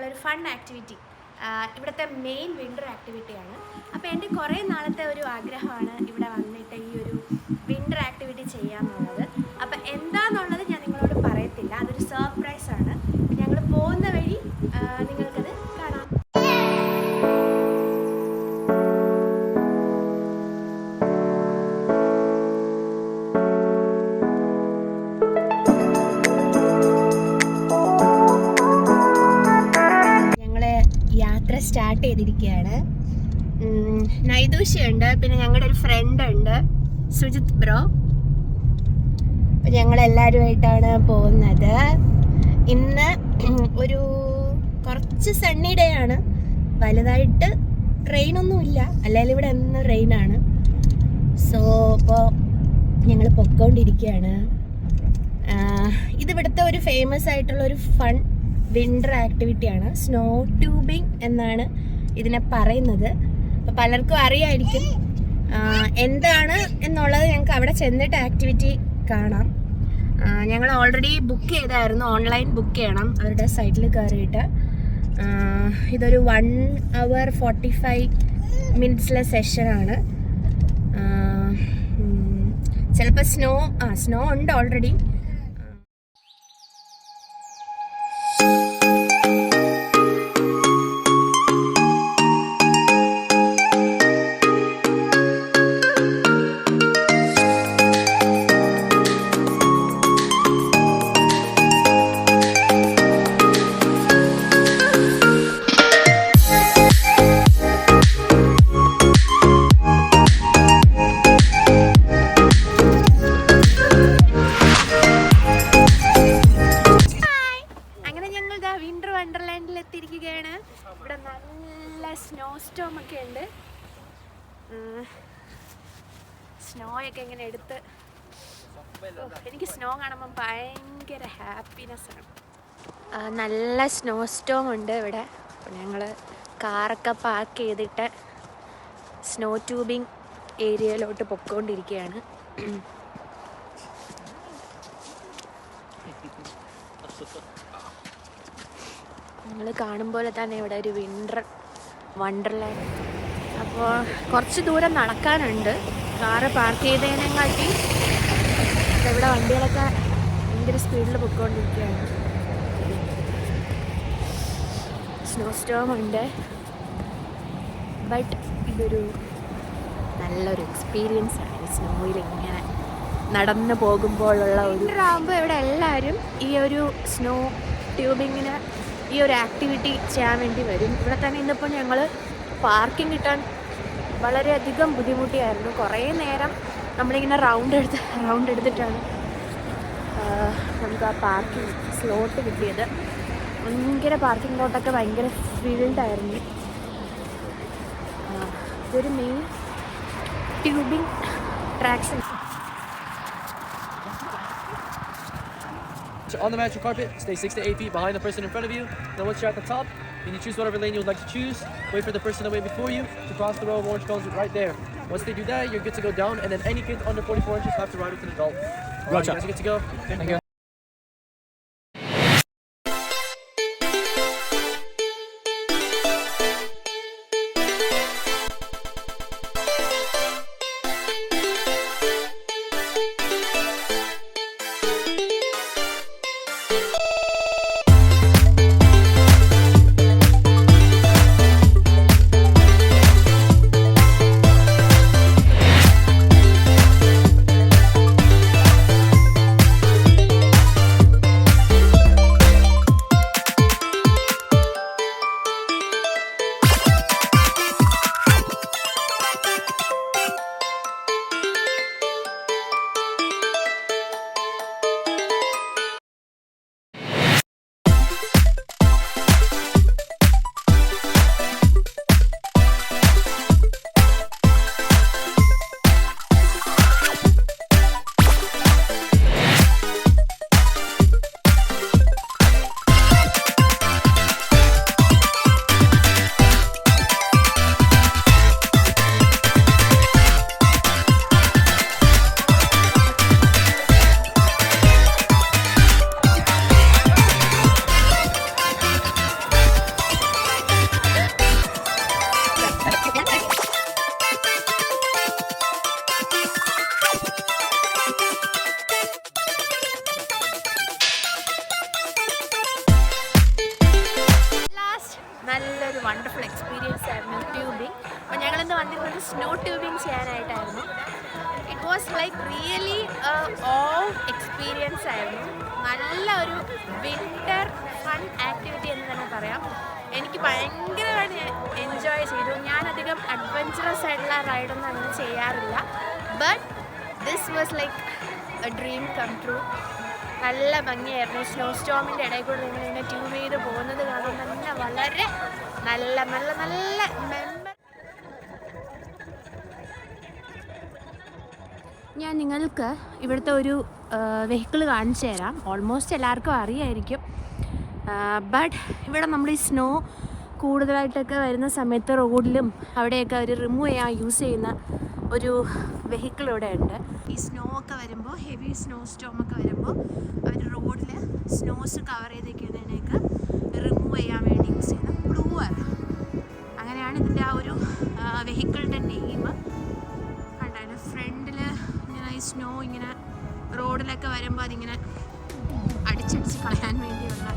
ഒരു fun activity, ഇവിടുത്തെ main winter ആക്ടിവിറ്റിയാണ്. അപ്പോൾ എൻ്റെ കുറേ നാളത്തെ ഒരു ആഗ്രഹമാണ് ഇവിടെ വന്നിട്ട് ഈ ഒരു വിൻ്റർ ആക്ടിവിറ്റി ചെയ്യാമെന്നുള്ളത്. അപ്പോൾ എന്താണെന്നുള്ളത് ഞാൻ നിങ്ങളോട് പറയത്തില്ല, അതൊരു സർപ്രൈസാണ്. ഞങ്ങൾ പോകുന്ന വഴി നിങ്ങൾക്കത് കാണാം. സ്റ്റാർട്ട് ചെയ്തിരിക്കുകയാണ്. നൈദൂഷിയുണ്ട്, പിന്നെ ഞങ്ങളുടെ ഒരു ഫ്രണ്ട് ഉണ്ട് സുജിത് ബ്രോ. അപ്പം ഞങ്ങളെല്ലാവരുമായിട്ടാണ് പോകുന്നത്. ഇന്ന് ഒരു കുറച്ച് സണ്ണി ഡേ ആണ്, വലുതായിട്ട് റെയിനൊന്നുമില്ല, അല്ലെങ്കിൽ ഇവിടെ എന്ന് റെയിനാണ്. സോ അപ്പോൾ ഞങ്ങൾ പൊയ്ക്കൊണ്ടിരിക്കുകയാണ്. ഇതിവിടുത്തെ ഒരു ഫേമസ് ആയിട്ടുള്ള ഒരു ഫൺ വിൻ്റർ ആക്ടിവിറ്റിയാണ്. സ്നോ ട്യൂബിംഗ് എന്നാണ് ഇതിനെ പറയുന്നത്. അപ്പോൾ പലർക്കും അറിയായിരിക്കും എന്താണ് എന്നുള്ളത്. ഞങ്ങൾക്ക് അവിടെ ചെന്നിട്ട് ആക്ടിവിറ്റി കാണാം. ഞങ്ങൾ ഓൾറെഡി ബുക്ക് ചെയ്തായിരുന്നു, ഓൺലൈൻ ബുക്ക് ചെയ്യണം അവരുടെ സൈറ്റിൽ കയറിയിട്ട്. ഇതൊരു 1 hour 45 minutes സെഷനാണ്. ചിലപ്പോൾ സ്നോ ഉണ്ട് ഓൾറെഡി. വിൻ്റർ വണ്ടർലാൻഡിൽ എത്തിയിരിക്കുകയാണ്. ഇവിടെ നല്ല സ്നോ സ്റ്റോം ഒക്കെ ഉണ്ട്. സ്നോയൊക്കെ ഇങ്ങനെ എടുത്ത്, എനിക്ക് സ്നോ കാണുമ്പോൾ ഭയങ്കര ഹാപ്പിനെസ് ആണ്. നല്ല സ്നോ സ്റ്റോം ഉണ്ട് ഇവിടെ. അപ്പോൾ ഞങ്ങൾ കാറൊക്കെ പാർക്ക് ചെയ്തിട്ട് സ്നോ ട്യൂബിംഗ് ഏരിയയിലോട്ട് പൊയ്ക്കൊണ്ടിരിക്കുകയാണ്. നിങ്ങൾ കാണുമ്പോൾ തന്നെ ഇവിടെ ഒരു വിൻ്റർ വണ്ടർലാൻഡ്. അപ്പോൾ കുറച്ച് ദൂരം നടക്കാനുണ്ട് കാറ് പാർക്ക് ചെയ്തതിനെക്കാട്ടി. ഇവിടെ വണ്ടികളൊക്കെ ഭയങ്കര സ്പീഡിൽ പൊയ്ക്കൊണ്ടിരിക്കുകയാണ്. സ്നോ സ്റ്റോം ഉണ്ട്. ബട്ട് ഇതൊരു നല്ലൊരു എക്സ്പീരിയൻസ് ആണ് സ്നോയിൽ ഇങ്ങനെ നടന്നു പോകുമ്പോഴുള്ള ഒരു. ആകുമ്പോൾ ഇവിടെ എല്ലാവരും ഈ ഒരു സ്നോ ട്യൂബിങ്ങിന് ഈ ഒരു ആക്ടിവിറ്റി ചെയ്യാൻ വേണ്ടി വരും. ഇവിടെ തന്നെ ഇന്നിപ്പോൾ ഞങ്ങൾ പാർക്കിംഗ് കിട്ടാൻ വളരെയധികം ബുദ്ധിമുട്ടിയായിരുന്നു. കുറേ നേരം നമ്മളിങ്ങനെ റൗണ്ട് എടുത്തിട്ടാണ് നമുക്ക് ആ പാർക്കിംഗ് സ്ലോട്ട് കിട്ടിയത്. ഭയങ്കര പാർക്കിംഗ് ലോട്ടൊക്കെ ഭയങ്കര ഫീൽഡായിരുന്നു. ഇതൊരു main tubing traction. On the natural carpet, stay 6 to 8 feet behind the person in front of you. Then once you're at the top, you need to choose whatever lane you would like to choose. Wait for the person away before you to cross the row of orange cones right there. Once they do that, you're good to go down, and then any kids under 44 inches have to ride with an adult. Right, you guys are good to go. Thank you. Wonderful experience ആയിരുന്നു tubing. അപ്പോൾ ഞങ്ങളിന്ന് വന്നിരുന്നത് snow tubing ചെയ്യാനായിട്ടായിരുന്നു. It was like really experience ആയിരുന്നു. നല്ല ഒരു winter fun activity എന്ന് തന്നെ പറയാം. എനിക്ക് ഭയങ്കരമായിട്ട് എൻജോയ് ചെയ്തു. ഞാനധികം അഡ്വഞ്ചറസ് ആയിട്ടുള്ള റൈഡൊന്നും അങ്ങനെ ചെയ്യാറില്ല. But this was like a dream come true. നല്ല ഭംഗിയായിരുന്നു. സ്നോ സ്റ്റോമിൻ്റെ ഇടയിൽ കൂടെ നിങ്ങളിങ്ങനെ ട്യൂബ് ചെയ്ത് പോകുന്നത് കാണാൻ തന്നെ വളരെ നല്ല നല്ല നല്ല ഞാൻ നിങ്ങൾക്ക് ഇവിടുത്തെ ഒരു വെഹിക്കിൾ കാണിച്ചു തരാം. ഓൾമോസ്റ്റ് എല്ലാവർക്കും അറിയായിരിക്കും. ബട്ട് ഇവിടെ നമ്മൾ ഈ സ്നോ കൂടുതലായിട്ടൊക്കെ വരുന്ന സമയത്ത് റോഡിലും അവിടെയൊക്കെ അവർ റിമൂവ് ചെയ്യാൻ യൂസ് ചെയ്യുന്ന ഒരു വെഹിക്കിൾ ഇവിടെ ഉണ്ട്. ഈ സ്നോ ഒക്കെ വരുമ്പോൾ, ഹെവി സ്നോ സ്റ്റോമൊക്കെ വരുമ്പോൾ അവർ റോഡിൽ സ്നോസ് കവർ ചെയ്തേക്കുന്നതിനൊക്കെ റിമൂവ് ചെയ്യാൻ വേണ്ടി യൂസ് ചെയ്യുന്ന ബ്ലൂവർ. അങ്ങനെയാണ് ഇതിൻ്റെ ആ ഒരു വെഹിക്കിളിൻ്റെ നെയിം. കണ്ടോ, അതിൻ്റെ ഫ്രണ്ടിൽ ഇങ്ങനെ ഈ സ്നോ ഇങ്ങനെ റോഡിലൊക്കെ വരുമ്പോൾ അതിങ്ങനെ അടിച്ചടിച്ച് കളയാൻ വേണ്ടിയുള്ള